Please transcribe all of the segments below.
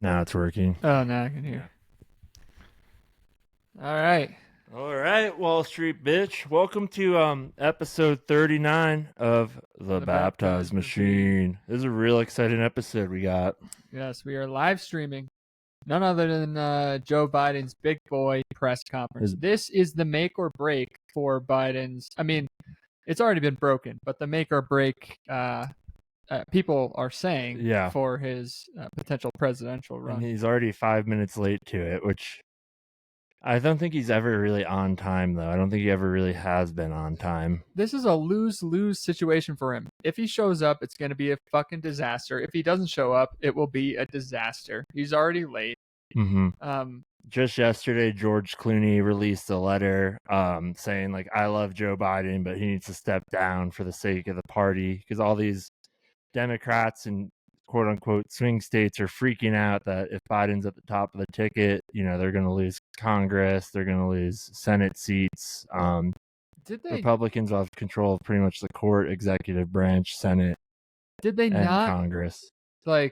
Now it's working. Oh, now I can hear. All right. All right, Wall Street bitch. Welcome to episode 39 of The Baptized Machine. This is a real exciting episode we got. Yes, we are live streaming none other than Joe Biden's big boy press conference. This is the make or break for Biden's. I mean, it's already been broken, but the make or break people are saying for his potential presidential run. And he's already 5 minutes late to it, which I don't think he's ever really on time, though. I don't think he ever really has been on time. This is a lose-lose situation for him. If he shows up, it's going to be a fucking disaster. If he doesn't show up, it will be a disaster. He's already late. Mm-hmm. Just yesterday, George Clooney released a letter saying, like, I love Joe Biden, but he needs to step down for the sake of the party, because all these Democrats and quote unquote swing states are freaking out that if Biden's at the top of the ticket, they're going to lose Congress, they're going to lose Senate seats. Republicans will have control of pretty much the court, executive branch, Senate. Did they not Congress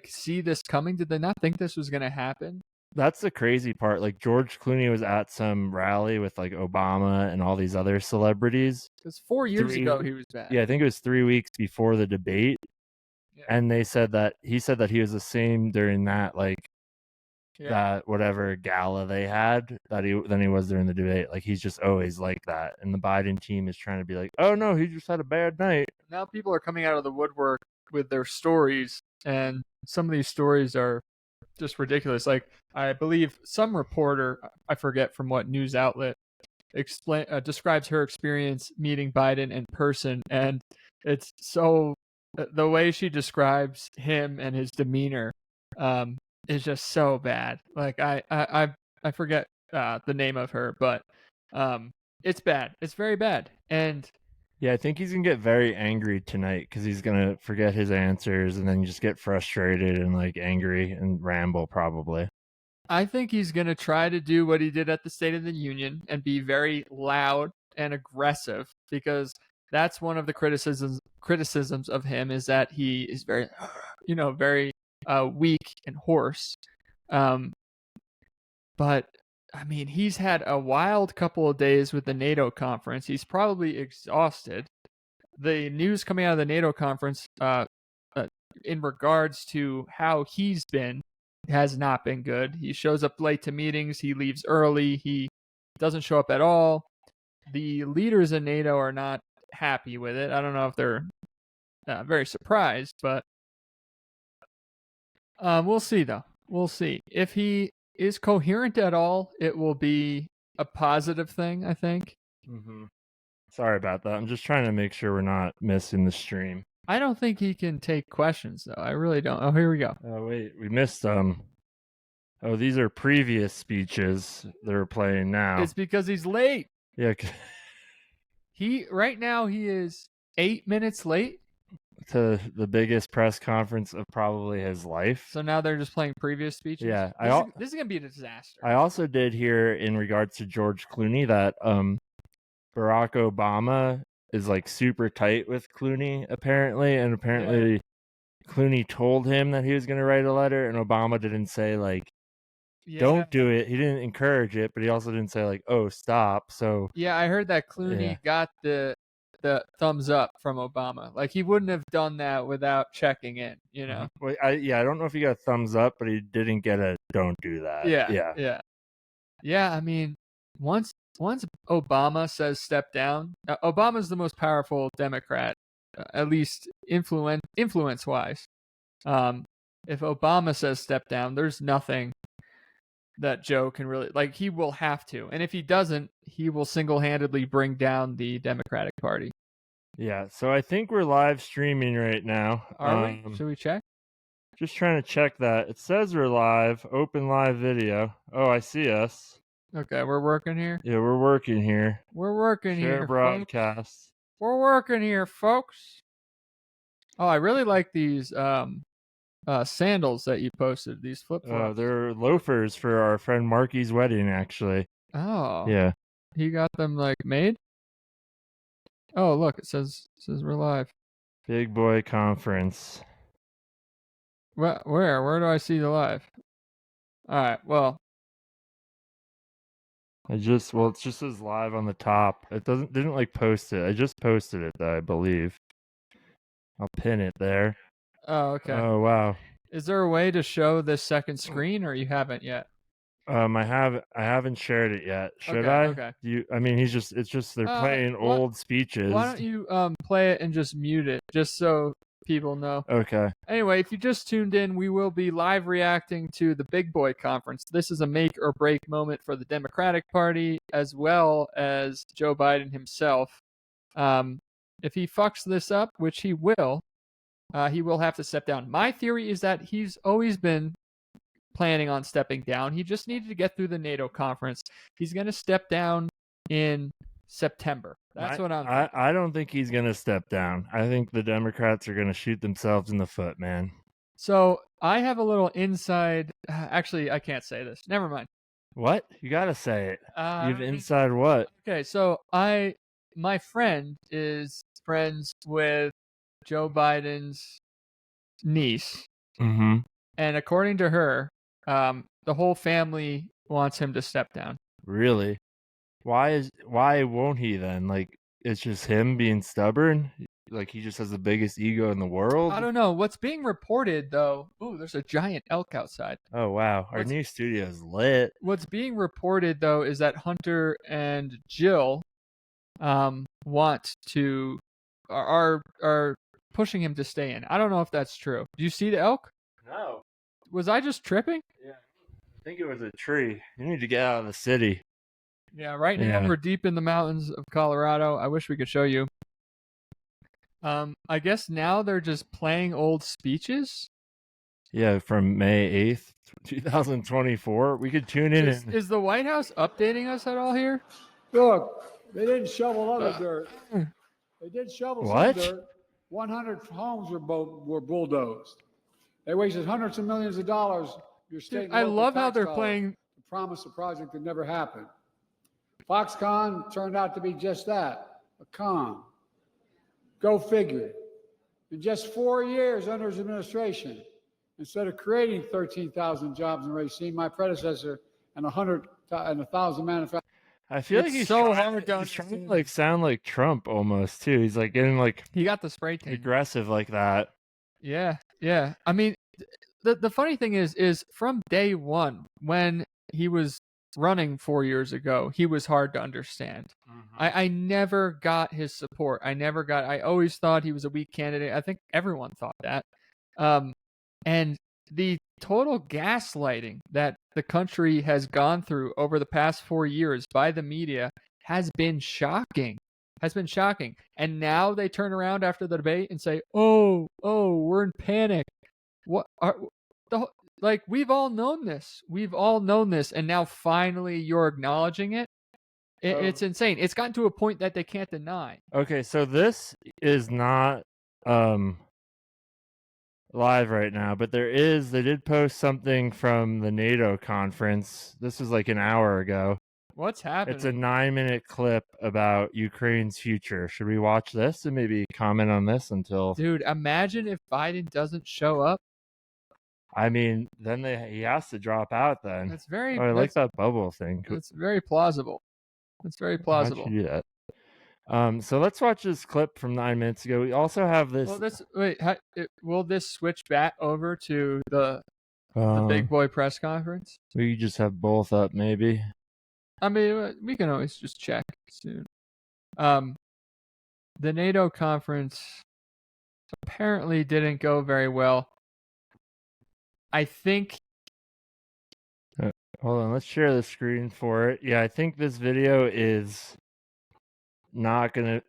see this coming? Did they not think this was going to happen? That's the crazy part. Like, George Clooney was at some rally with like Obama and all these other celebrities. It was 4 years ago he was back. Yeah, I think it was 3 weeks before the debate. Yeah. And he said that he was the same during that, that whatever gala they had than he was during the debate. Like, he's just always like that. And the Biden team is trying to be like, oh no, he just had a bad night. Now people are coming out of the woodwork with their stories, and some of these stories are just ridiculous. Like, I believe some reporter, I forget from what news outlet, describes her experience meeting Biden in person, and it's so the way she describes him and his demeanor is just so bad. Like, I forget the name of her, but it's bad. It's very bad. And yeah, I think he's gonna get very angry tonight because he's gonna forget his answers and then just get frustrated and like angry and ramble probably. I think he's gonna try to do what he did at the State of the Union and be very loud and aggressive, because that's one of the criticisms of him, is that he is very, very weak and hoarse. But I mean, he's had a wild couple of days with the NATO conference. He's probably exhausted. The news coming out of the NATO conference in regards to how he's been has not been good. He shows up late to meetings. He leaves early. He doesn't show up at all. The leaders in NATO are not happy with it. I don't know if they're very surprised, but we'll see, though. We'll see. If he is coherent at all, it will be a positive thing, I think. Mm-hmm. Sorry about that. I'm just trying to make sure we're not missing the stream. I don't think he can take questions, though. I really don't. Oh, here we go. Oh, wait. We missed Oh, these are previous speeches they're playing now. It's because he's late. Yeah. Right now he is 8 minutes late to the biggest press conference of probably his life. So now they're just playing previous speeches? Yeah. This is going to be a disaster. I also did hear in regards to George Clooney that Barack Obama is like super tight with Clooney, apparently. And apparently Clooney told him that he was going to write a letter, and Obama didn't say like, don't do it. He didn't encourage it, but he also didn't say like, oh, stop. So yeah, I heard that Clooney got the thumbs up from Obama. Like, he wouldn't have done that without checking in, Well, I don't know if he got a thumbs up, but he didn't get a don't do that. Yeah, I mean, once Obama says step down, Obama's the most powerful Democrat, at least influence wise. If Obama says step down, there's nothing that Joe can really, like, he will have to. And if he doesn't, he will single-handedly bring down the Democratic Party. Yeah, so I think we're live streaming right now. Are we? Should we check? Just trying to check that. It says we're live, open live video. Oh, I see us. Okay, we're working here? Yeah, we're working here. We're working here, Share broadcast. Folks. We're working here, folks. Oh, I really like these sandals that you posted, these flip-flops. They're loafers for our friend Marky's wedding, actually. Oh. Yeah. He got them, like, made? Oh, look, it says we're live. Big boy conference. Where do I see the live? All right. Well, It just says live on the top. It didn't like post it. I just posted it though, I believe. I'll pin it there. oh, okay. Oh wow. Is there a way to show this second screen, or you haven't yet? I haven't shared it yet. Should Okay, I? okay. I mean, it's just they're playing old speeches. Why don't you play it and just mute it, just so people know? Okay. Anyway, if you just tuned in, we will be live reacting to the Big Boy Conference. This is a make or break moment for the Democratic Party as well as Joe Biden himself. If he fucks this up, which he will have to step down. My theory is that he's always been planning on stepping down. He just needed to get through the NATO conference. He's going to step down in September. That's what I'm thinking. I don't think he's going to step down. I think the Democrats are going to shoot themselves in the foot, man. So I have a little inside. Actually, I can't say this. Never mind. What? You got to say it. You've inside what? Okay, so my friend is friends with Joe Biden's niece. Mm-hmm. And according to her, the whole family wants him to step down. Really? Why won't he then? Like, it's just him being stubborn? Like, he just has the biggest ego in the world? I don't know. What's being reported, though... Ooh, there's a giant elk outside. Oh, wow. Our new studio is lit. What's being reported, though, is that Hunter and Jill want to... are pushing him to stay in. I don't know if that's true. Do you see the elk? No. Was I just tripping? Yeah. I think it was a tree. You need to get out of the city. Yeah, right now we're deep in the mountains of Colorado. I wish we could show you. I guess now they're just playing old speeches. Yeah, from May 8th, 2024. We could tune in. Is the White House updating us at all here? Look, they didn't shovel other dirt. They did shovel some dirt. 100 homes were bulldozed. They wasted hundreds of millions of dollars. Your state and I local love how tax they're dollars playing. to promise a project that never happened. Foxconn turned out to be just that, a con. Go figure. In just 4 years under his administration, instead of creating 13,000 jobs in Racine, my predecessor and 1,000 manufacturers. I feel like he's so trying to like sound like Trump almost too. He's like getting like he got the spray tan. Aggressive like that. Yeah. I mean, the funny thing is from day one when he was running 4 years ago, he was hard to understand. I never got his support. I always thought he was a weak candidate. I think everyone thought that. And the total gaslighting that the country has gone through over the past 4 years by the media has been shocking. And now they turn around after the debate and say, oh, we're in panic. We've all known this. And now finally you're acknowledging it. It's insane. It's gotten to a point that they can't deny. Okay, so this is not live right now, but they did post something from the NATO conference. This was like an hour ago. What's happening? It's a 9-minute clip about Ukraine's future. Should we watch this and maybe comment on this until... Dude, imagine if Biden doesn't show up. I mean, then he has to drop out then. That's very... I like that bubble thing. It's very plausible. How'd you do that? So let's watch this clip from 9 minutes ago. We also have this... Well, will this switch back over to the Big Boy press conference? We just have both up, maybe. I mean, we can always just check soon. The NATO conference apparently didn't go very well. I think... Hold on, let's share the screen for it. Yeah, I think this video is not gonna...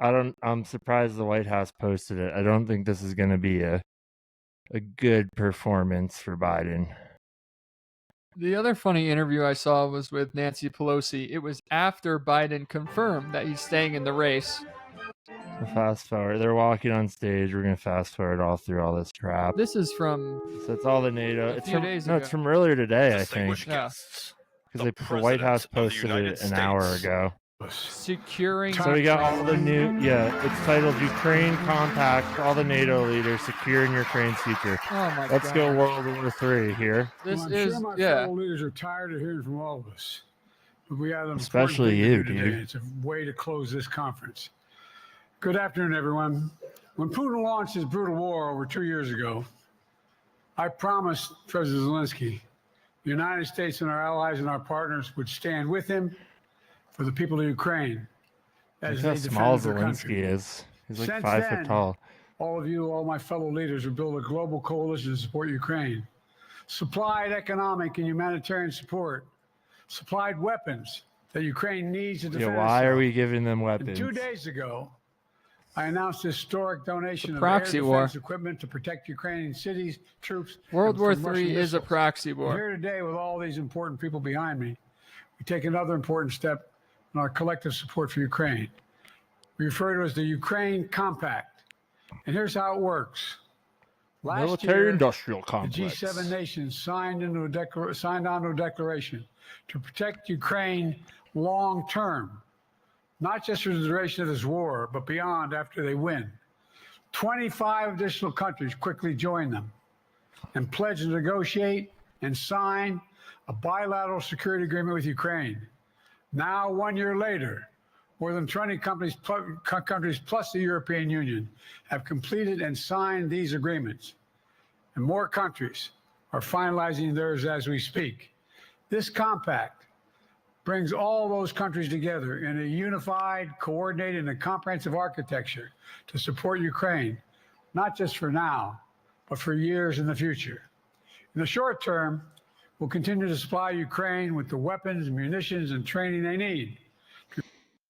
I'm surprised the White House posted it. I don't think this is gonna be a good performance for Biden. The other funny interview I saw was with Nancy Pelosi. It was after Biden confirmed that he's staying in the race. Fast forward. They're walking on stage. We're going to fast forward all through all this crap. This is from... So it's all the NATO. It's from days ago. No, it's from earlier today, I think. Yeah. Because the White House posted it an hour ago. Securing. So we got all the new, it's titled Ukraine Compact, all the NATO leaders securing Ukraine's future. Oh my Let's God. go World War III here. This Well, I'm is sure my fellow leaders are tired of hearing from all of us. But we have an Especially important thing you, to do today. dude. It's a way to close this conference. Good afternoon, everyone. When Putin launched his brutal war over 2 years ago, I promised President Zelensky the United States and our allies and our partners would stand with him for the people of Ukraine as Look how they small defend their country. Zelensky is. He's like Since 5 foot then, tall. all of you, all my fellow leaders, have built a global coalition to support Ukraine, supplied economic and humanitarian support, supplied weapons that Ukraine needs to defend Why are itself. we giving them weapons? And 2 days ago, I announced a historic donation of proxy air war. defense equipment to protect Ukrainian cities, troops. World and War from Russian III is a missiles. proxy We're war. here today with all these important people behind me. We take another important step in our collective support for Ukraine. We refer to it as the Ukraine Compact. And here's how it works. Last Military year, industrial the complex. G7 nations signed onto a declaration to protect Ukraine long term, not just for the duration of this war, but beyond after they win. 25 additional countries quickly joined them and pledged to negotiate and sign a bilateral security agreement with Ukraine. Now, 1 year later, more than 20 countries plus the European Union have completed and signed these agreements. And more countries are finalizing theirs as we speak. This compact brings all those countries together in a unified, coordinated, and comprehensive architecture to support Ukraine, not just for now, but for years in the future. In the short term, we'll continue to supply Ukraine with the weapons, munitions, and training they need.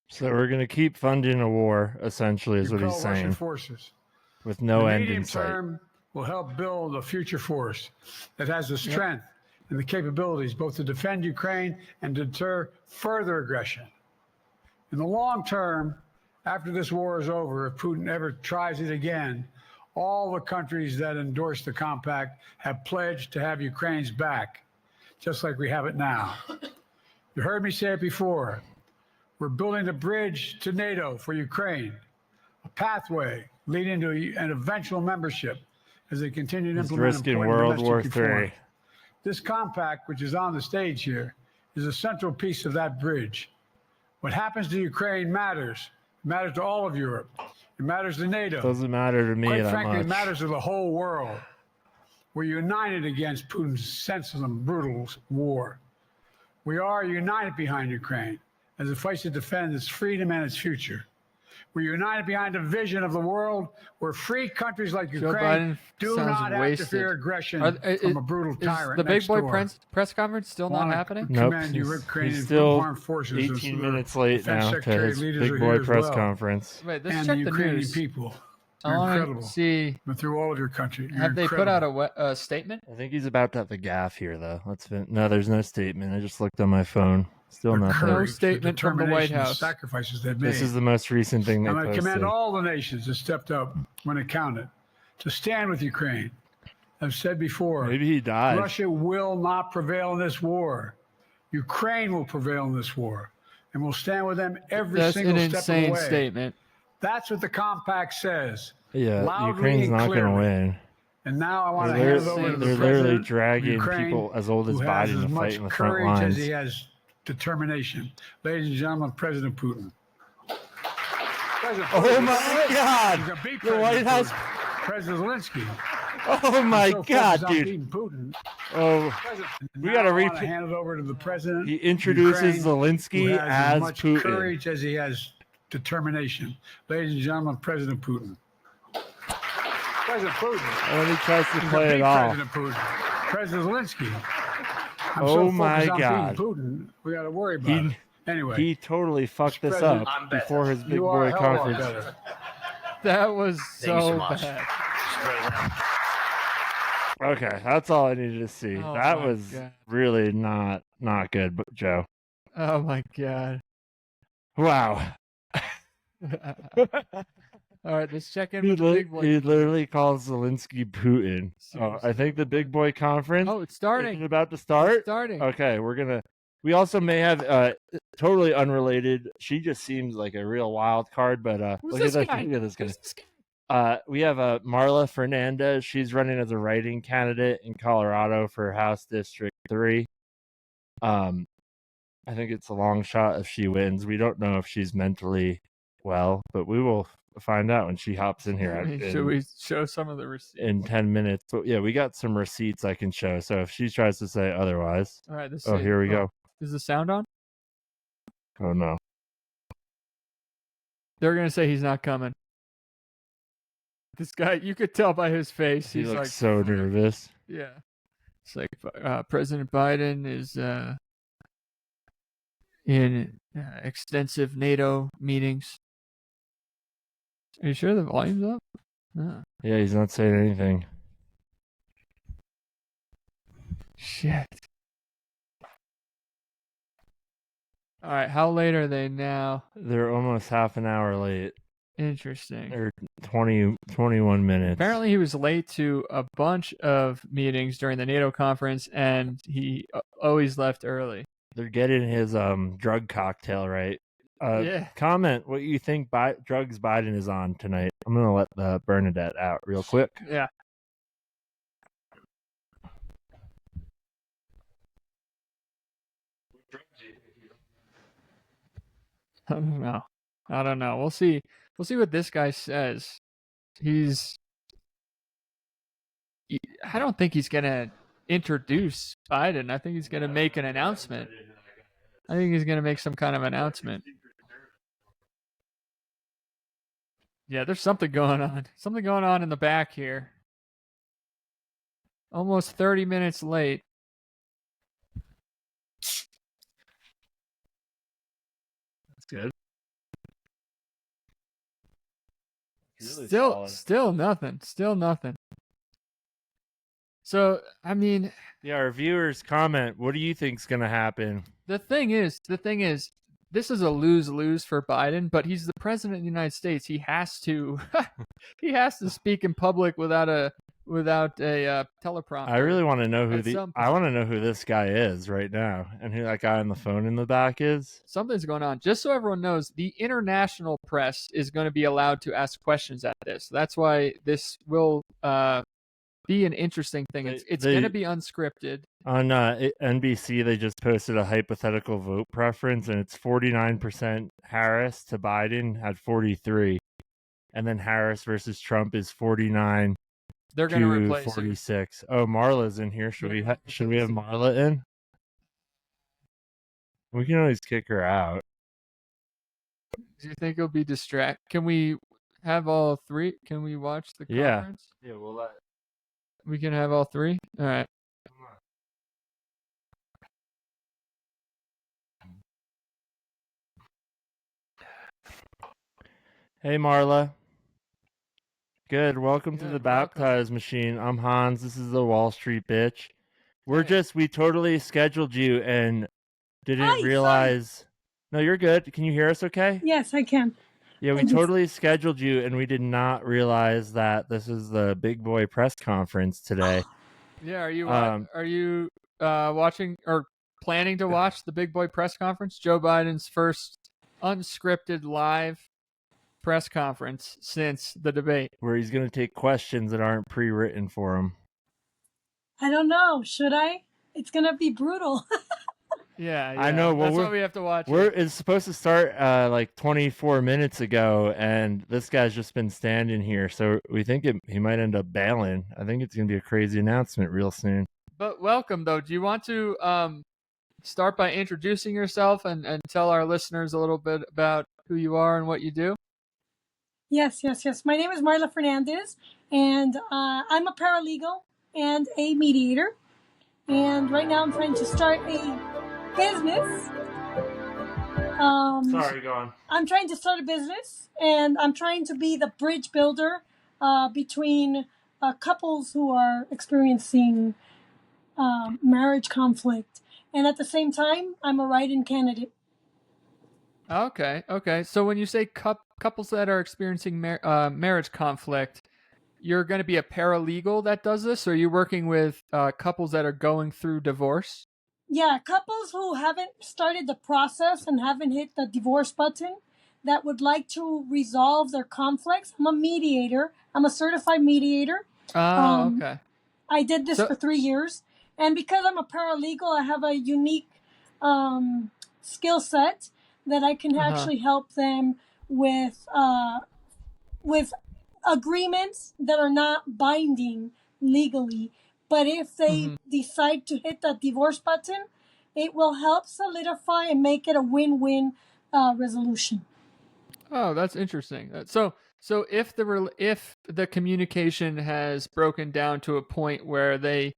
So we're going to keep funding a war, essentially, is what he's Repel Russian saying, forces. with no The end medium in sight. term will help build a future force that has the strength and the capabilities both to defend Ukraine and deter further aggression. In the long term, after this war is over, if Putin ever tries it again, all the countries that endorsed the compact have pledged to have Ukraine's back, just like we have it now. You heard me say it before. We're building a bridge to NATO for Ukraine, a pathway leading to an eventual membership as they continue to He's implement risking important World War domestic reform. III. This compact, which is on the stage here, is a central piece of that bridge. What happens to Ukraine matters. It matters to all of Europe. It matters to NATO. Doesn't matter to me Quite that frankly, much. it matters to the whole world. We're united against Putin's senseless and brutal war. We are united behind Ukraine as it fights to defend its freedom and its future. We're united behind a vision of the world where free countries like Joe Ukraine Biden do sounds not have wasted. to fear aggression Are- from a brutal Is tyrant the big next boy door. press conference still not Wanna happening? Nope, Command you, he's Ukrainian still armed forces, and 18 their minutes late defense now to secretary his leaders big are boy here as press well. conference. Wait, let's And check the the Ukrainian news. people. I You're want incredible. to see. But through all of your country, you're Have they put incredible. out a statement? I think he's about to have the gaff here, though. No, there's no statement. I just looked on my phone. Still Their nothing. No courage, the statement from the White determination, the House. sacrifices they've made. This is the most recent thing they And I posted. commend all the nations that stepped up when it counted to stand with Ukraine. I've said before, Maybe he died. Russia will not prevail in this war. Ukraine will prevail in this war. And we'll stand with them every That's single an step of the insane way. statement. That's what the compact says. Yeah, Loudly Ukraine's and not going to clearly. win. And now I want to They're, hand it over to the they're literally president dragging of Ukraine, people as old as who has Biden as to fight much in the front courage lines. as he has determination. Ladies and gentlemen, President Putin. President Oh Putin. my He's God! gonna beat The White President House. Putin. President Zelensky. Oh my So God, focused on dude! beating Putin. Oh, we Now gotta I read. want to hand it over to the president. He of introduces Ukraine, Zelensky who has as much Putin. courage as he has determination. Ladies and gentlemen, President Putin. President Putin. And then he tries to He's gonna play beat it off. President Putin. President Zelensky. I'm Oh so my focused on God. beating Putin, we got to worry about He- it. Anyway, He totally fucked this President, up before his big you are boy a hell of a lot conference. better. That was Thank you so so much. bad. Okay, that's all I needed to see. Oh that my was God. really not good, but Joe. Oh my god. Wow. All right, let's check in He, with the big boy. literally calls Zelensky Putin. Oh, I think the big boy conference Oh, it's is starting. about to start. It's starting. Okay, we're gonna We also may have totally unrelated. She just seems like a real wild card, but look at this guy. We have Marla Fernandez. She's running as a writing candidate in Colorado for House District 3. I think it's a long shot if she wins. We don't know if she's mentally well, but we will find out when she hops in here. Should we show some of the receipts? In 10 minutes. But yeah, we got some receipts I can show. So if she tries to say otherwise. All right, here we go. Is the sound on? Oh, no. They're going to say he's not coming. This guy, you could tell by his face. He looks like so nervous. Yeah. It's like President Biden is in extensive NATO meetings. Are you sure the volume's up? No. Yeah, he's not saying anything. Shit. All right, how late are they now? They're almost half an hour late. Interesting. Or 21 minutes. Apparently he was late to a bunch of meetings during the NATO conference, and he always left early. They're getting his drug cocktail right. Yeah. Comment what you think drugs Biden is on tonight. I'm going to let the Bernadette out real quick. Yeah. I don't know. We'll see. We'll see what this guy says. I don't think he's going to introduce Biden. I think he's going to make an announcement. I think he's going to make some kind of announcement. Yeah, there's something going on. Something going on in the back here. Almost 30 minutes late. That's good. Really still nothing. Still nothing. So, I mean, yeah, our viewers comment, what do you think's going to happen? The thing is, this is a lose-lose for Biden, but he's the president of the United States. He has to speak in public without a teleprompter. I really want to know who this guy is right now, and who that guy on the phone in the back is. Something's going on. Just so everyone knows, the international press is going to be allowed to ask questions at this. That's why this will be an interesting thing. It's going to be unscripted. On NBC, they just posted a hypothetical vote preference, and it's 49% Harris to Biden at 43, and then Harris versus Trump is 49. They're going to replace 46. Oh, Marla's in here. Should we have Marla in? We can always kick her out. Do you think it'll be Can we have all three? Can we watch the conference? Yeah, we'll let. We can have all three? All right. Come on. Hey, Marla. Good. Welcome to the Baptized Machine. I'm Hans. This is the Wall Street Bitch. We totally scheduled you and didn't realize. Sorry. No, you're good. Can you hear us okay? Yes, I can. Yeah, we totally scheduled you, and we did not realize that this is the big boy press conference today. Yeah, are you watching or planning to watch the big boy press conference? Joe Biden's first unscripted live press conference since the debate, where he's going to take questions that aren't pre-written for him. I don't know. Should I? It's going to be brutal. Yeah, I know. Well, that's what we have to watch. It's supposed to start like 24 minutes ago, and this guy's just been standing here, so we think he might end up bailing. I think it's going to be a crazy announcement real soon. But welcome, though. Do you want to start by introducing yourself and tell our listeners a little bit about who you are and what you do? Yes. My name is Marla Fernandez, and I'm a paralegal and a mediator. And right now I'm trying to start a business. Sorry, go on. I'm trying to start a business, and I'm trying to be the bridge builder between couples who are experiencing marriage conflict. And at the same time, I'm a write-in candidate. Okay. So when you say couples that are experiencing marriage conflict, you're going to be a paralegal that does this, or are you working with couples that are going through divorce? Yeah, couples who haven't started the process and haven't hit the divorce button that would like to resolve their conflicts. I'm a mediator. I'm a certified mediator. Oh, okay. I did this So- for 3 years. And because I'm a paralegal, I have a unique skill set that I can actually help them with agreements that are not binding legally. But if they decide to hit the divorce button, it will help solidify and make it a win-win resolution. Oh, that's interesting. So if the communication has broken down to a point where they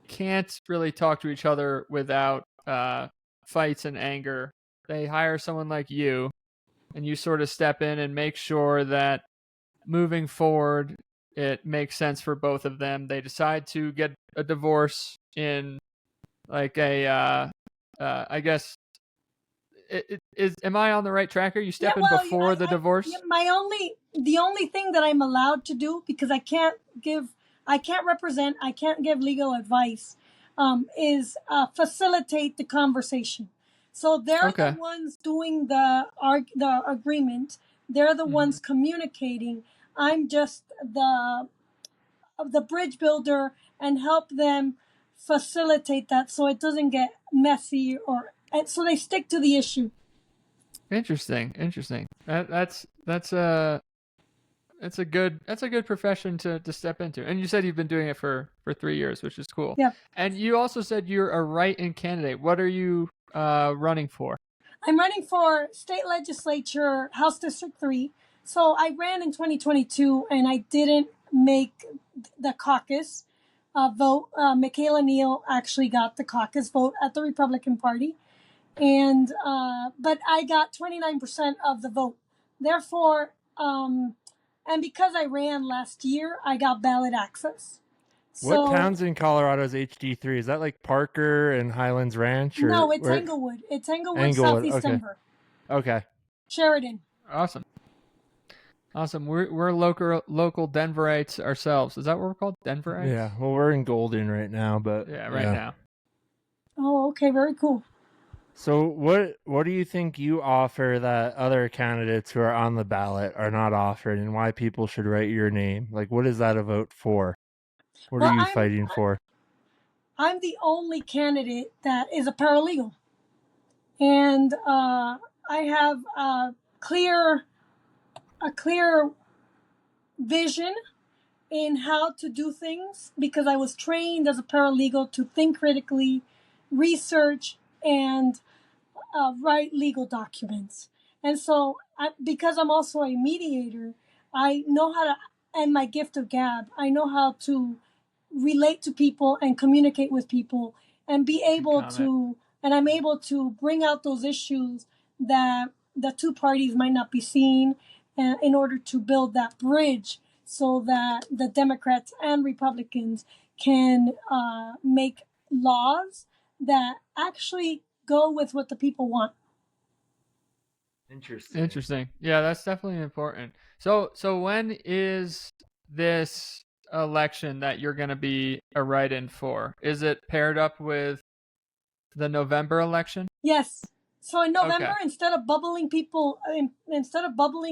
can't really talk to each other without fights and anger, they hire someone like you, and you sort of step in and make sure that moving forward it makes sense for both of them. They decide to get a divorce in like a I guess am I on the right track here? You step in before the divorce? The only thing that I'm allowed to do, because I can't give legal advice, is facilitate the conversation. So they're the ones doing the agreement. They're the ones communicating. I'm just the bridge builder and help them facilitate that so it doesn't get messy and so they stick to the issue. Interesting. That's a good profession to step into. And you said you've been doing it for 3 years, which is cool. Yeah. And you also said you're a write-in candidate. What are you running for? I'm running for state legislature, House District 3. So I ran in 2022 and I didn't make the caucus vote. Michaela Neal actually got the caucus vote at the Republican Party. And but I got 29% of the vote. Therefore, and because I ran last year, I got ballot access. What towns in Colorado is HD3? Is that like Parker and Highlands Ranch? Or no, it's Englewood. It's Englewood, Southeast Denver. Okay. Sheridan. Awesome. We're local Denverites ourselves. Is that what we're called? Denverites? Yeah. Well, we're in Golden right now, but now. Oh, okay. Very cool. So what do you think you offer that other candidates who are on the ballot are not offered, and why people should write your name? Like, what is that a vote for? What are you fighting for? I'm the only candidate that is a paralegal. And I have a clear vision in how to do things because I was trained as a paralegal to think critically, research, and write legal documents. And so because I'm also a mediator, I know how to, and my gift of gab, I know how to relate to people and communicate with people and be able to, and I'm able to bring out those issues that the two parties might not be seeing in order to build that bridge so that the Democrats and Republicans can make laws that actually go with what the people want. Interesting. Yeah, that's definitely important. So when is this election that you're going to be a write-in for? Is it paired up with the November election? Yes. So in November, instead of bubbling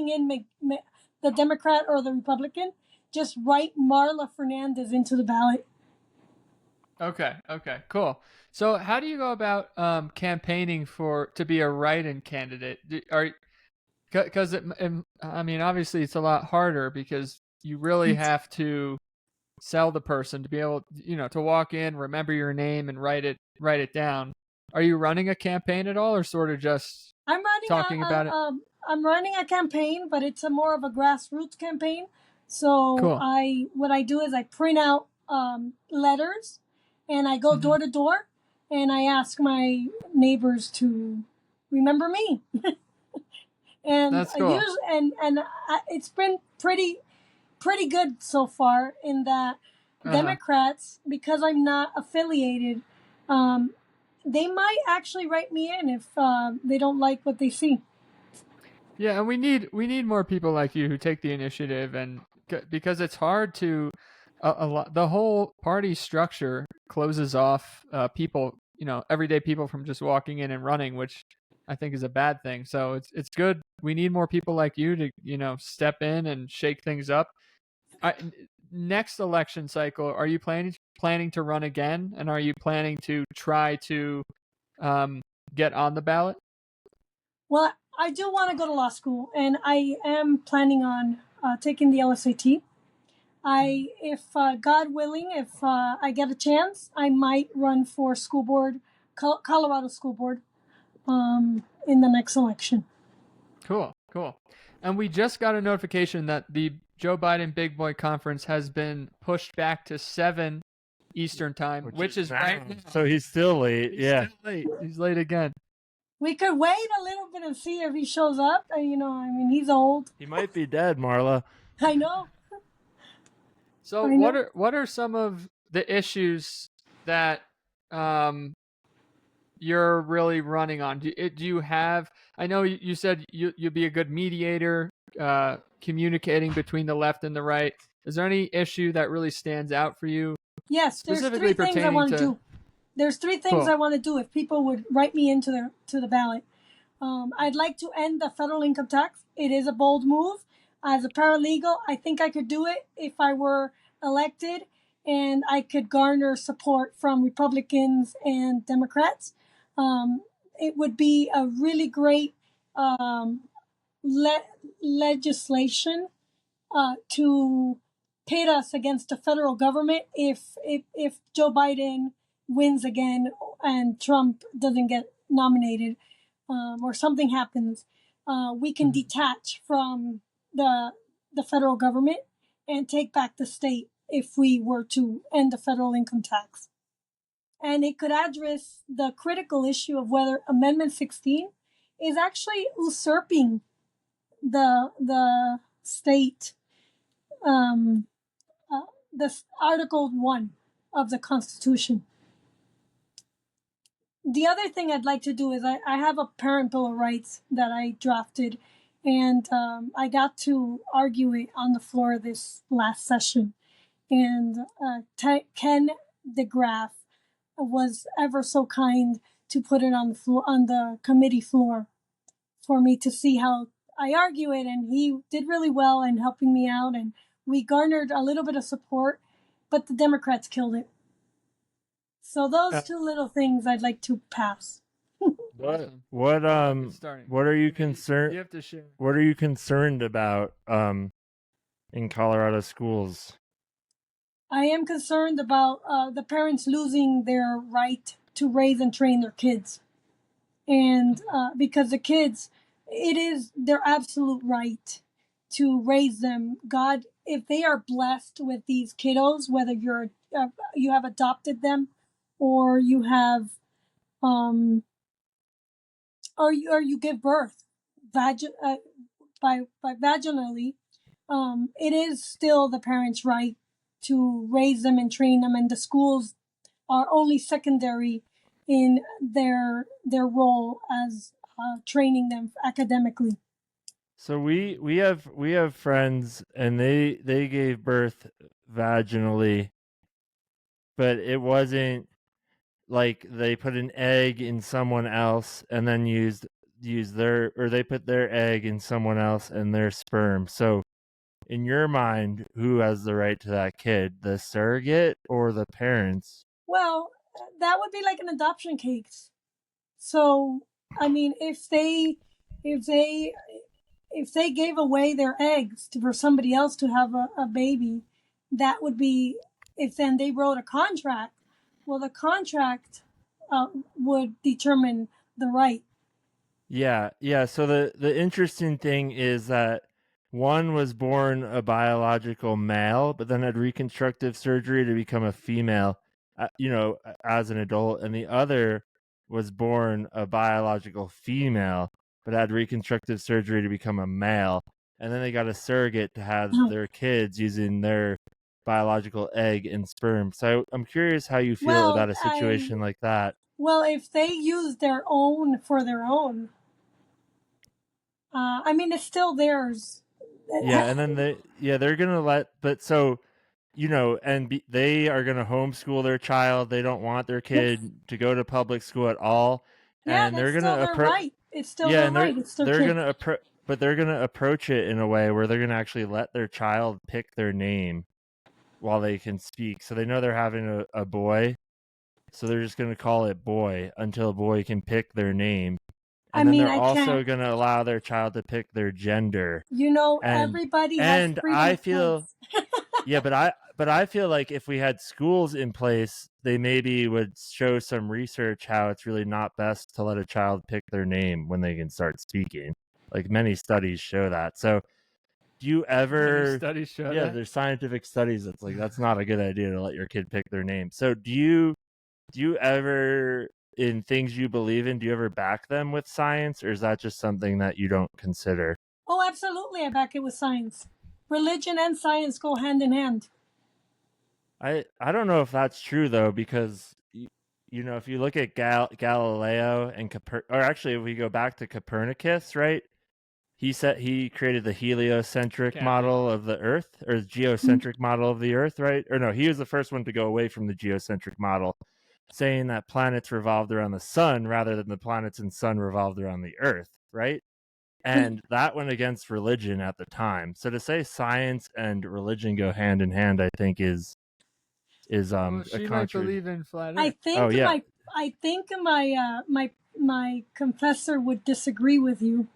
in the Democrat or the Republican, just write Marla Fernandez into the ballot. Okay, cool. So how do you go about campaigning to be a write-in candidate? Because I mean, obviously it's a lot harder because you really have to sell the person to be able, to walk in, remember your name, and write it down. Are you running a campaign at all, or sort of just talking about it? I'm running a campaign, but it's more of a grassroots campaign. So cool. What I do is I print out letters, and I go door to door, and I ask my neighbors to remember me. And that's cool. It's been pretty good so far in that Democrats, because I'm not affiliated, they might actually write me in if they don't like what they see. Yeah, and we need more people like you who take the initiative, and because it's hard to the whole party structure closes off people everyday people from just walking in and running, which I think is a bad thing. So it's good. We need more people like you to step in and shake things up. Next election cycle, are you planning to run again, and are you planning to try to get on the ballot? Well, I do want to go to law school, and I am planning on taking the LSAT. If God willing, if I get a chance, I might run for school board, Colorado school board, in the next election. Cool. And we just got a notification that the Joe Biden Big Boy Conference has been pushed back to 7 Eastern time, which is right now. So he's still late. Still late. He's late again. We could wait a little bit and see if he shows up. He's old. He might be dead, Marla. I know. So what are some of the issues that you're really running on? Do you have? I know you said you'd be a good mediator, communicating between the left and the right. Is there any issue that really stands out for you? Yes, there's 3 things I want to do. There's 3 things I want to do if people would write me into the ballot. I'd like to end the federal income tax. It is a bold move. As a paralegal, I think I could do it if I were elected, and I could garner support from Republicans and Democrats. It would be a really great legislation to pit us against the federal government if Joe Biden wins again and Trump doesn't get nominated, or something happens. We can detach from the federal government and take back the state if we were to end the federal income tax. And it could address the critical issue of whether Amendment 16 is actually usurping the state, the Article 1 of the Constitution. The other thing I'd like to do is I have a parent bill of rights that I drafted, and I got to argue it on the floor this last session. And Ken DeGraff was ever so kind to put it on the committee floor for me to see how I argue it, and he did really well in helping me out, and we garnered a little bit of support, but the Democrats killed it. So those 2 little things I'd like to pass. What are you concerned? You have to share. What are you concerned about in Colorado schools? I am concerned about the parents losing their right to raise and train their kids. And because the kids, it is their absolute right to raise them. God, if they are blessed with these kiddos, whether you have adopted them or you have, or you give birth by vaginally, it is still the parents' right to raise them and train them, and the schools are only secondary in their role as training them academically. So we have friends, and they gave birth vaginally, but it wasn't like they put an egg in someone else and then they put their egg in someone else and their sperm. So in your mind, who has the right to that kid, the surrogate or the parents? Well, that would be like an adoption case. So, I mean, if they gave away their eggs for somebody else to have a baby, that would be, if then they wrote a contract, well, the contract would determine the right. Yeah. So the interesting thing is that one was born a biological male, but then had reconstructive surgery to become a female, as an adult, and the other was born a biological female, but had reconstructive surgery to become a male. And then they got a surrogate to have their kids using their biological egg and sperm. So I'm curious how you feel about a situation like that. Well, if they use their own for their own, I mean, it's still theirs. Yeah, and then they're gonna let. But so they are going to homeschool their child. They don't want their kid to go to public school at all, Yeah, and that's they're going still to their right. It's still yeah, their and right. It's still they're kids. going to but they're going to approach it in a way where they're going to actually let their child pick their name while they can speak. So they know they're having a boy, so they're just going to call it boy until a boy can pick their name. And then they're also going to allow their child to pick their gender. Everybody has freedom I of feel choice. yeah, but I feel like if we had schools in place, they maybe would show some research how it's really not best to let a child pick their name when they can start speaking. Like many studies show that. So do you ever Many studies show that? there's scientific studies that's like that's not a good idea to let your kid pick their name. So do you ever, in things you believe in, do you ever back them with science, or is that just something that you don't consider? Oh, absolutely. I back it with science. Religion and science go hand in hand. I don't know if that's true though, because if you look at Galileo and or actually if we go back to Copernicus, right? He created the heliocentric model of the Earth, or the geocentric model of the Earth, right? Or no, he was the first one to go away from the geocentric model, saying that planets revolved around the sun rather than the planets and sun revolved around the Earth, right? And that went against religion at the time. So to say science and religion go hand in hand, I think is she might believe in flat Earth. I think my confessor would disagree with you.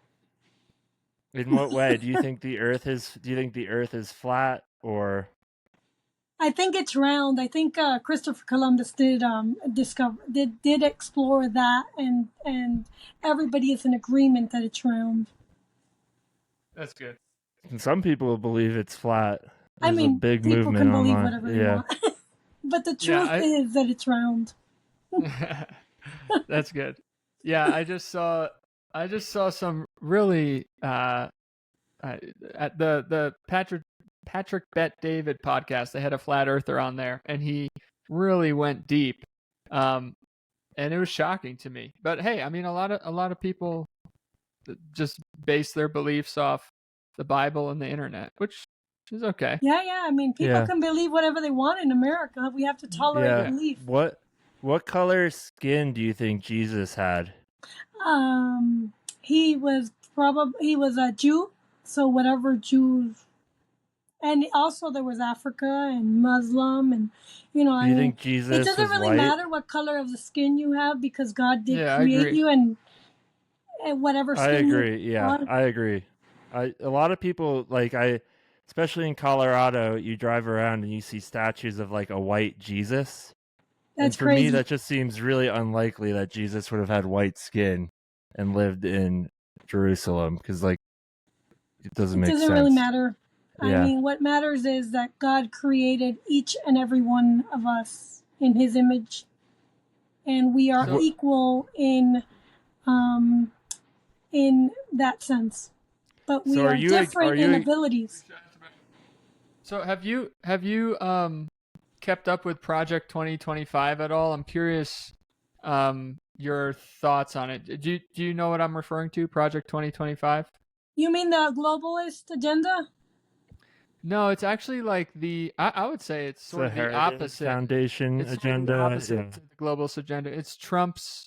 In what way? Do you think the Earth is flat, or? I think it's round. I think Christopher Columbus did explore that, and everybody is in agreement that it's round. That's good. And some people believe it's flat. There's a big people movement can believe online. whatever they want. But the truth is that it's round. That's good. Yeah, I just saw some really at the Patrick Bet David podcast. They had a flat earther on there, and he really went deep, and it was shocking to me. But hey, I mean, a lot of people just base their beliefs off the Bible and the internet, which is okay. Yeah. I mean, people can believe whatever they want in America. We have to tolerate belief. What color skin do you think Jesus had? He was a Jew, so whatever Jews. And also there was Africa and Muslim, and do you think Jesus it doesn't really white? matter what color of the skin you have, because God did create you, and whatever skin I agree. I agree. A lot of people, especially in Colorado, you drive around and you see statues of like a white Jesus. That's and for crazy. me, that just seems really unlikely that Jesus would have had white skin and lived in Jerusalem, because it doesn't make sense. It doesn't really matter. Yeah. I mean, what matters is that God created each and every one of us in His image, and we are equal in that sense. But we are different in abilities. So have you kept up with Project 2025 at all? I'm curious your thoughts on it. Do you know what I'm referring to? Project 2025? You mean the globalist agenda? No, it's actually like I would say it's sort of the opposite. Foundation agenda. The opposite to the globalist agenda. It's Trump's.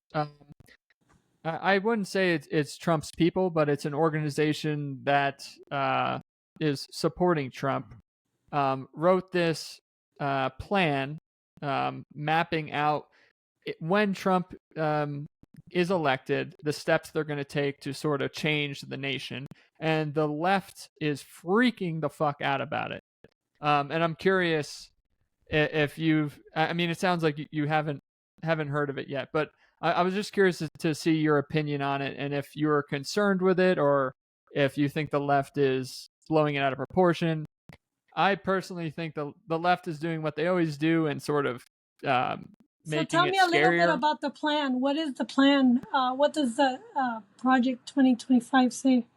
I wouldn't say it's Trump's people, but it's an organization that is supporting Trump. Wrote this plan mapping out when Trump is elected, the steps they're going to take to sort of change the nation. And the left is freaking the fuck out about it. And I'm curious if it sounds like you haven't heard of it yet, but I was just curious to see your opinion on it, and if you're concerned with it, or if you think the left is blowing it out of proportion. I personally think the left is doing what they always do and sort of making it scarier. So tell me a little bit about the plan. What is the plan? What does the Project 2025 say?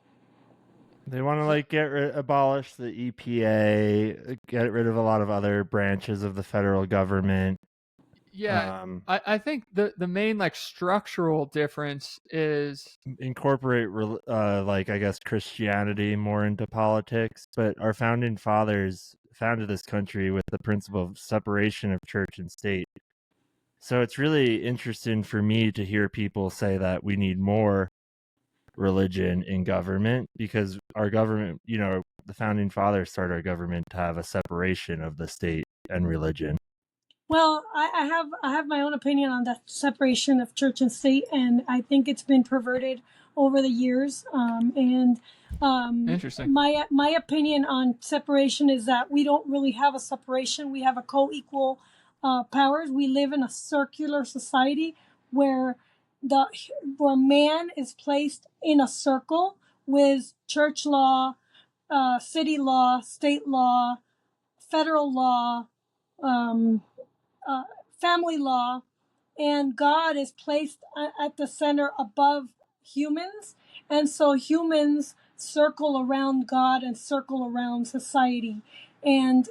They want to abolish the EPA, get rid of a lot of other branches of the federal government. Yeah, I think the main structural difference is incorporate I guess Christianity more into politics. But our founding fathers founded this country with the principle of separation of church and state. So it's really interesting for me to hear people say that we need more religion in government, because our government, the founding fathers started our government to have a separation of the state and religion. Well, I have my own opinion on the separation of church and state, and I think it's been perverted over the years. Interesting. My opinion on separation is that we don't really have a separation. We have a co-equal powers. We live in a circular society where man is placed in a circle with church law, city law, state law, federal law, family law, and God is placed at the center above humans. And so humans circle around God and circle around society. And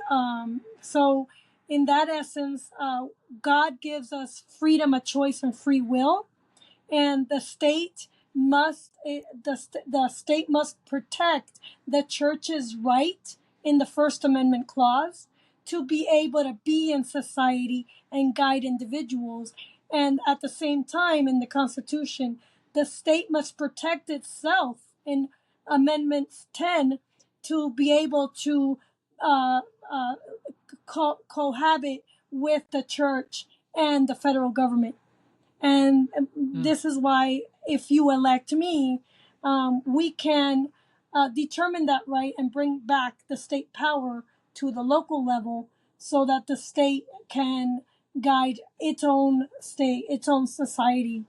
so in that essence, God gives us freedom of choice and free will. And the state must protect the church's right in the First Amendment clause to be able to be in society and guide individuals. And at the same time, in the Constitution, the state must protect itself in Amendment 10 to be able to cohabit with the church and the federal government. And this is why, if you elect me, we can determine that right and bring back the state power to the local level so that the state can guide its own state, its own society,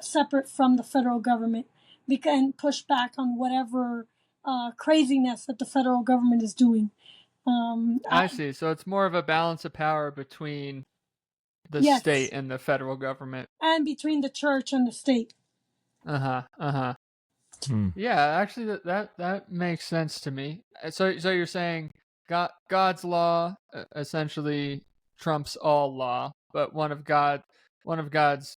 separate from the federal government, and push back on whatever craziness that the federal government is doing. I see. So it's more of a balance of power between the Yes. state and the federal government. And between the church and the state. Yeah, actually that makes sense to me. So you're saying God's law essentially trumps all law, but one of God's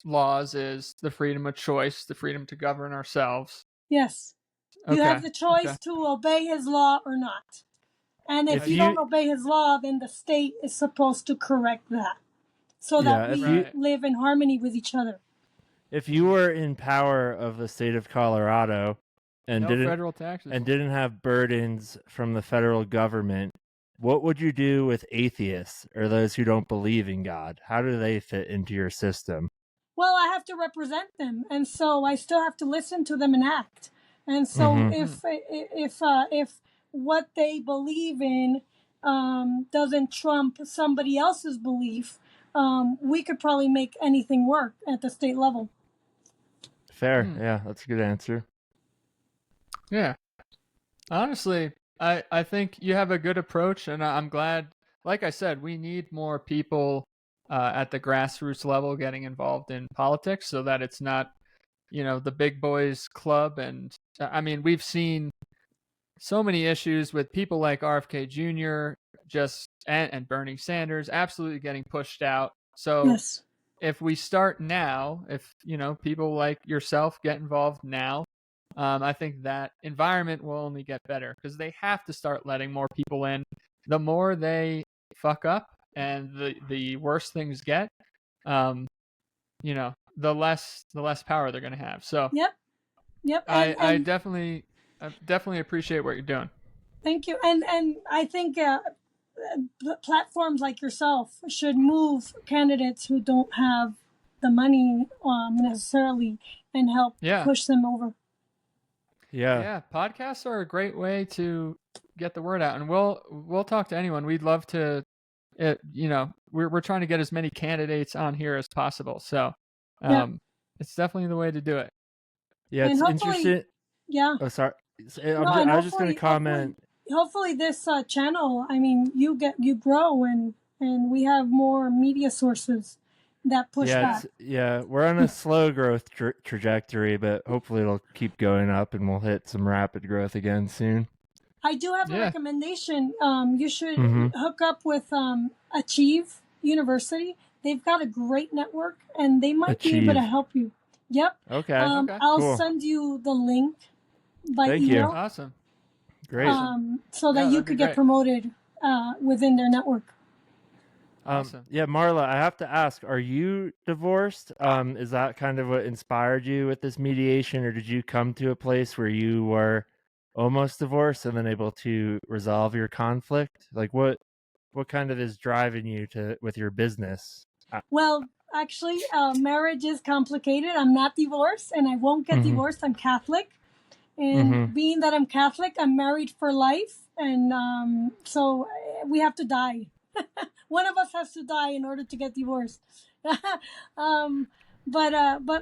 laws is the freedom of choice, the freedom to govern ourselves. Yes. You have the choice to obey his law or not. And if you don't obey his law, then the state is supposed to correct that so that we live in harmony with each other. If you were in power of the state of Colorado and federal taxes and didn't have burdens from the federal government, what would you do with atheists or those who don't believe in God? How do they fit into your system? Well, I have to represent them, and so I still have to listen to them and act. And so if what they believe in doesn't trump somebody else's belief, we could probably make anything work at the state level. Fair. Yeah, that's a good answer. Yeah. Honestly, I think you have a good approach, and I'm glad. Like I said, we need more people at the grassroots level getting involved in politics so that it's not, the big boys club. And I mean, we've seen so many issues with people like RFK Jr. and Bernie Sanders absolutely getting pushed out. So if we start now, if people like yourself get involved now, I think that environment will only get better because they have to start letting more people in. The more they fuck up and the worse things get, the less power they're going to have. So Yep. I definitely appreciate what you're doing. Thank you. And I think platforms like yourself should move candidates who don't have the money necessarily and help push them over. Yeah. Podcasts are a great way to get the word out, and we'll talk to anyone. We'd love to. We're trying to get as many candidates on here as possible. So, it's definitely the way to do it. Yeah, it's interesting. Yeah. Oh, sorry. I was just going to comment. Hopefully this channel, I mean, you grow and we have more media sources that push back. We're on a slow growth trajectory, but hopefully it'll keep going up and we'll hit some rapid growth again soon. I do have a recommendation. You should hook up with Achieve University. They've got a great network and they might be able to help you. Yep. Okay. I'll send you the link by email. Awesome. Great. so that Yeah, you that'd be could get great. promoted within their network. Awesome. Yeah, Marla, I have to ask, are you divorced? Is that kind of what inspired you with this mediation, or did you come to a place where you were almost divorced and then able to resolve your conflict? Like what kind of is driving you with your business? Well, actually, marriage is complicated. I'm not divorced, and I won't get divorced. I'm Catholic, and being that I'm Catholic, I'm married for life, and so we have to die. One of us has to die in order to get divorced. But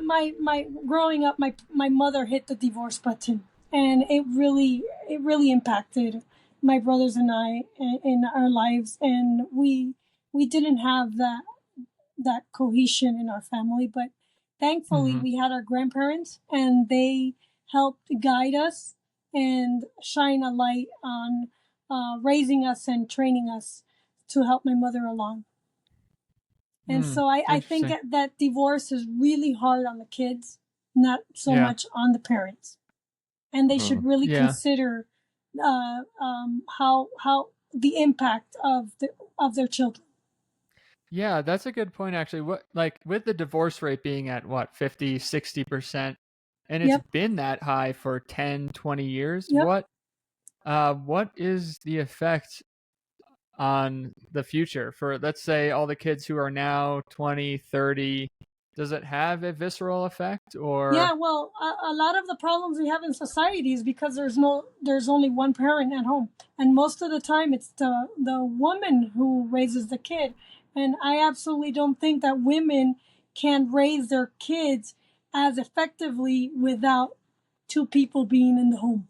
my growing up, my mother hit the divorce button, and it really impacted my brothers and I in our lives, and we didn't have that cohesion in our family. But thankfully, we had our grandparents, and they helped guide us and shine a light on raising us and training us to help my mother along. And so I think that divorce is really hard on the kids, not so much on the parents. And they should really consider how the impact of their children. Yeah, that's a good point, actually. What, like, with the divorce rate being at what, 50, 60%, and it's been that high for 10, 20 years, what is the effect on the future for, let's say, all the kids who are now 20, 30? Does it have a visceral effect, or? Yeah, well, a lot of the problems we have in society is because there's only one parent at home, and most of the time it's the woman who raises the kid. And I absolutely don't think that women can raise their kids as effectively without two people being in the home.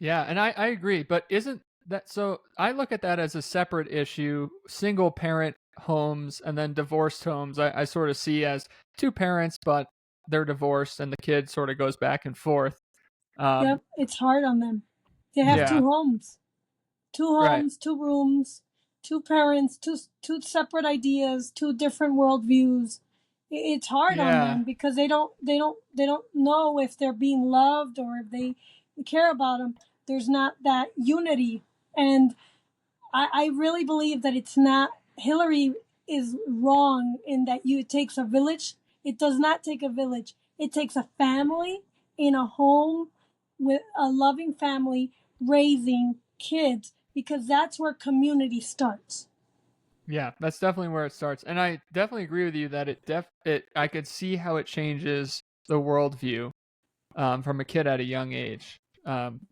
Yeah, and I agree, but isn't that so? I look at that as a separate issue. Single parent homes and then divorced homes, I sort of see as two parents, but they're divorced and the kid sort of goes back and forth. Yep, it's hard on them. They have two homes, two rooms, two parents, two separate ideas, two different worldviews. It's hard on them because they don't know if they're being loved or if they care about them. There's not that unity, and I really believe that it's not. Hillary is wrong in that it takes a village. It does not take a village. It takes a family in a home with a loving family raising kids, because that's where community starts. Yeah, that's definitely where it starts. And I definitely agree with you that I could see how it changes the worldview from a kid at a young age,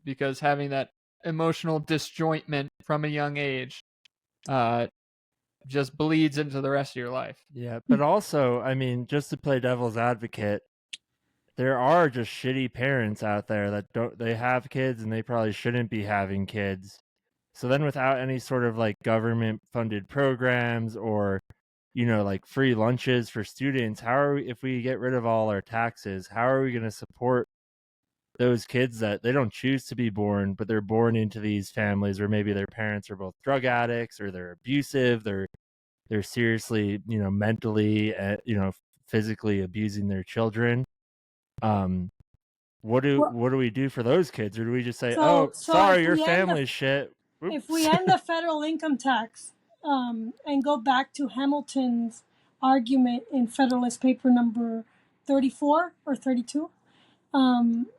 because having that emotional disjointment from a young age just bleeds into the rest of your life. Yeah, but also, I mean, just to play devil's advocate, there are just shitty parents out there that they have kids and they probably shouldn't be having kids. So then without any sort of like government funded programs or, like free lunches for students, if we get rid of all our taxes, how are we going to support those kids that they don't choose to be born, but they're born into these families where maybe their parents are both drug addicts or they're abusive, they're seriously, mentally, physically abusing their children. What do we do for those kids, or do we just say, sorry, your family's shit? Oops. If we end the federal income tax and go back to Hamilton's argument in Federalist Paper number 34 or 32,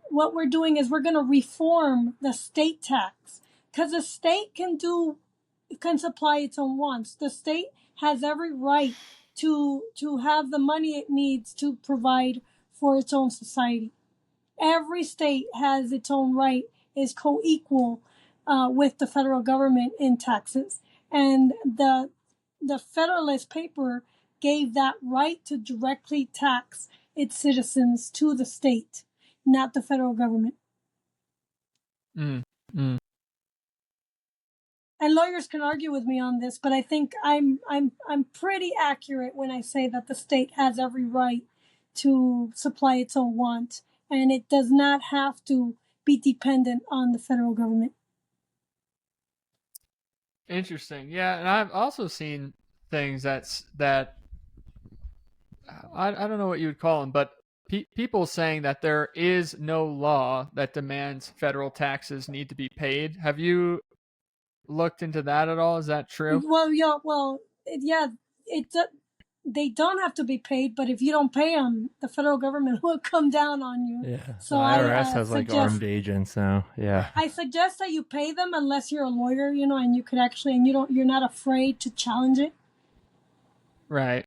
what we're doing is we're going to reform the state tax, because the state can supply its own wants. The state has every right to have the money it needs to provide for its own society. Every state has its own right, is co-equal with the federal government in taxes. And the Federalist Paper gave that right to directly tax its citizens to the state, not the federal government. And lawyers can argue with me on this, but I think I'm pretty accurate when I say that the state has every right to supply its own wants, and it does not have to be dependent on the federal government. Interesting. Yeah, and I've also seen things that I don't know what you would call them, but people saying that there is no law that demands federal taxes need to be paid. Have you looked into that at all? Is that true? Well, yeah. They don't have to be paid, but if you don't pay them, the federal government will come down on you. Yeah. So the IRS I has like suggest, armed agents now. Yeah. I suggest that you pay them unless you're a lawyer, and you could actually, and you're not afraid to challenge it. Right.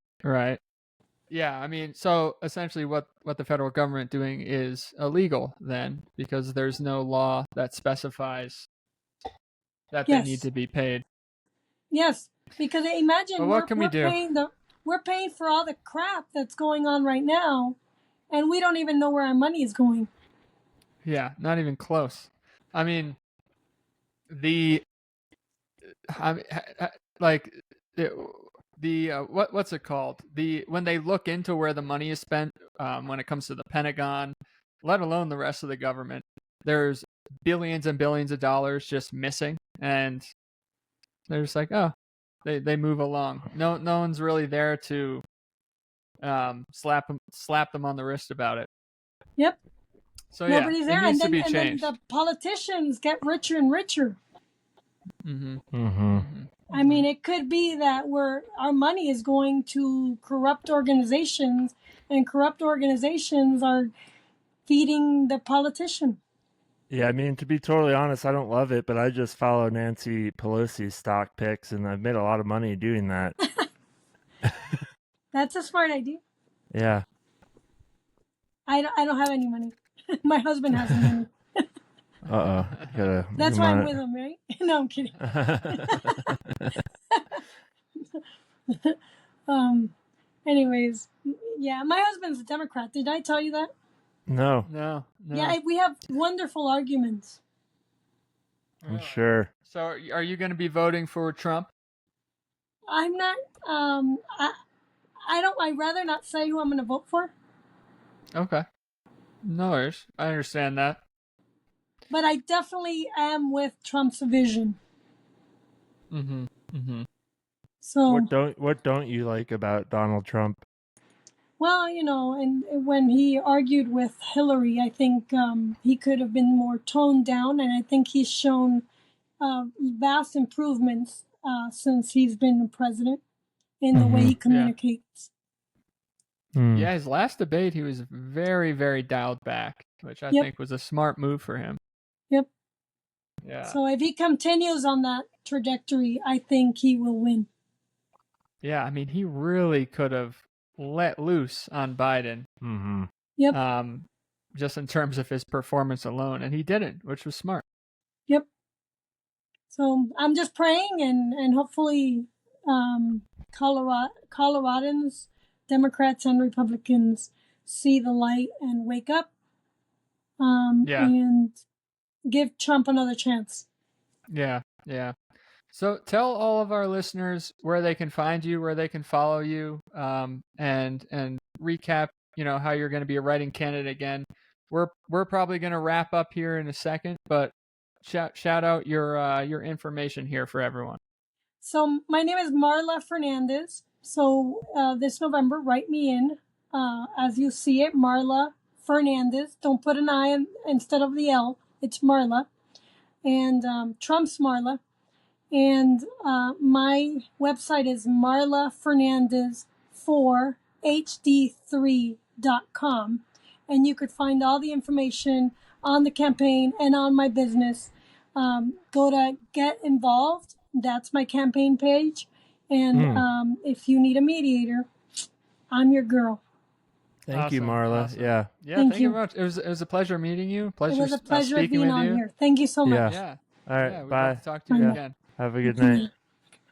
Yeah, I mean, so essentially what the federal government doing is illegal then, because there's no law that specifies that they need to be paid. Yes, because imagine what can we do? We're paying for all the crap that's going on right now, and we don't even know where our money is going. Yeah, not even close. I mean, what's it called? When they look into where the money is spent, when it comes to the Pentagon, let alone the rest of the government, there's billions and billions of dollars just missing, and they're just like, oh, they move along. No one's really there to slap them on the wrist about it. Yep. So nobody's there, it needs and to be then changed. the politicians get richer and richer. Mm-hmm. I mean, it could be that our money is going to corrupt organizations, and corrupt organizations are feeding the politician. Yeah, I mean, to be totally honest, I don't love it, but I just follow Nancy Pelosi's stock picks, and I've made a lot of money doing that. That's a smart idea. Yeah. I don't have any money. My husband has money. That's why I'm with him, right? No, I'm kidding. Anyways, yeah, my husband's a Democrat. Did I tell you that? No. Yeah, we have wonderful arguments. I'm sure. So, are you going to be voting for Trump? I'm not. I don't. I'd rather not say who I'm going to vote for. Okay. No worries. I understand that. But I definitely am with Trump's vision. So what don't you like about Donald Trump? Well, and when he argued with Hillary, I think he could have been more toned down, and I think he's shown vast improvements since he's been president in the way he communicates. Yeah, his last debate, he was very, very dialed back, which I think was a smart move for him. Yep. Yeah. So if he continues on that trajectory, I think he will win. Yeah, I mean, he really could have let loose on Biden. Yep. Just in terms of his performance alone, and he didn't, which was smart. Yep. So I'm just praying, and hopefully Coloradans, Democrats and Republicans see the light and wake up and give Trump another chance. Yeah. So tell all of our listeners where they can find you, where they can follow you, and recap, how you're going to be a writing candidate again. We're probably going to wrap up here in a second, but shout out your information here for everyone. So my name is Marla Fernandez. So this November, write me in as you see it, Marla Fernandez. Don't put an I instead of the L. It's Marla. And Trump's Marla. And my website is marlafernandez4hd3.com. And you could find all the information on the campaign and on my business. Go to Get Involved. That's my campaign page. And if you need a mediator, I'm your girl. Thank you, Marla. Awesome. Yeah. Thank you very much. It was a pleasure meeting you. It was a pleasure being on here. Thank you so much. Yeah. All right. Bye. We'd love to talk to you again. Have a good night.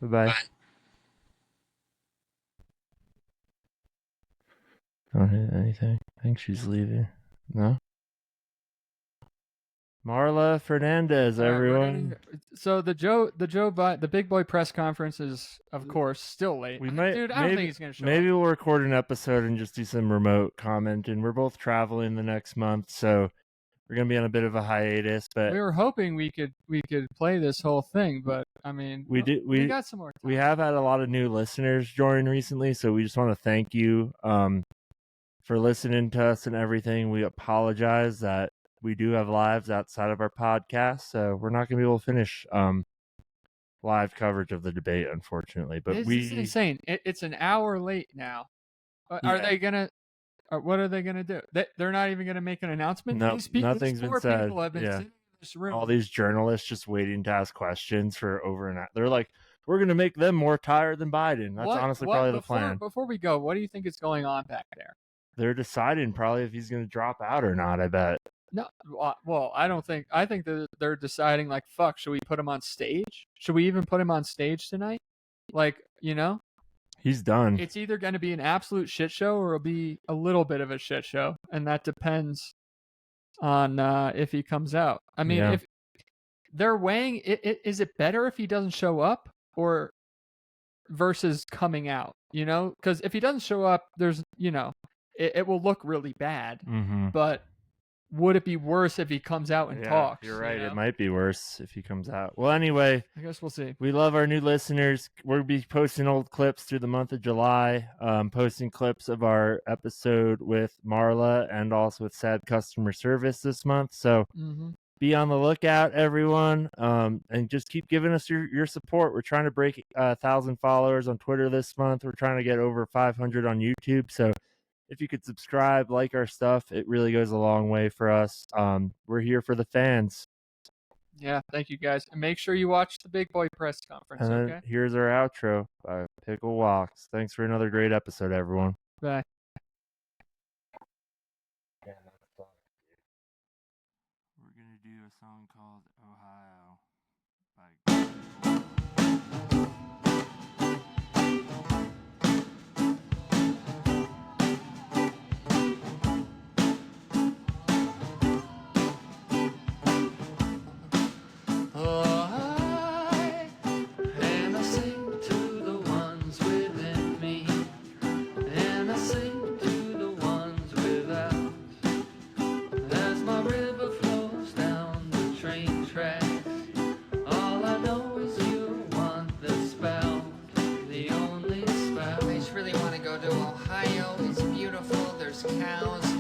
Bye. Don't hit anything. I think she's leaving. No? Marla Fernandez, everyone. So the Big Boy press conference is, of course, still late. We might, Dude, I don't think he's gonna show maybe up. we'll record an episode and just do some remote comment. And we're both traveling the next month, so we're gonna be on a bit of a hiatus. But we were hoping we could play this whole thing, but I mean, we got some more time. We have had a lot of new listeners join recently, so we just want to thank you. for listening to us and everything. We apologize that we do have lives outside of our podcast, so we're not going to be able to finish live coverage of the debate, unfortunately. But This is insane. It's an hour late now. Are they gonna? What are they gonna do? They're not even gonna make an announcement. No, nothing's been said. People have been sitting in this room. All these journalists just waiting to ask questions for over an hour. They're like, we're gonna make them more tired than Biden. That's honestly probably the plan. Before we go, what do you think is going on back there? They're deciding probably if he's gonna drop out or not. I bet. No, well, I don't think. I think that they're deciding like, fuck, should we put him on stage? Should we even put him on stage tonight? Like, he's done. It's either going to be an absolute shit show or it'll be a little bit of a shit show, and that depends on if he comes out. I mean, if they're weighing it, is it better if he doesn't show up or versus coming out? Because if he doesn't show up, there's it will look really bad. Mm-hmm. But would it be worse if he comes out and talks? You're right. It might be worse if he comes out. Well, anyway, I guess we'll see. We love our new listeners. We'll be posting old clips through the month of July, posting clips of our episode with Marla and also with Sad Customer Service this month. So be on the lookout, everyone, and just keep giving us your support. We're trying to break 1,000 followers on Twitter this month. We're trying to get over 500 on YouTube. So if you could subscribe, like our stuff, it really goes a long way for us. We're here for the fans. Yeah, thank you guys. And make sure you watch the Big Boy press conference. And okay? then here's our outro by Pickle Walks. Thanks for another great episode, everyone. Bye. We're going to do a song called Ohio by Ohio is beautiful. There's cows.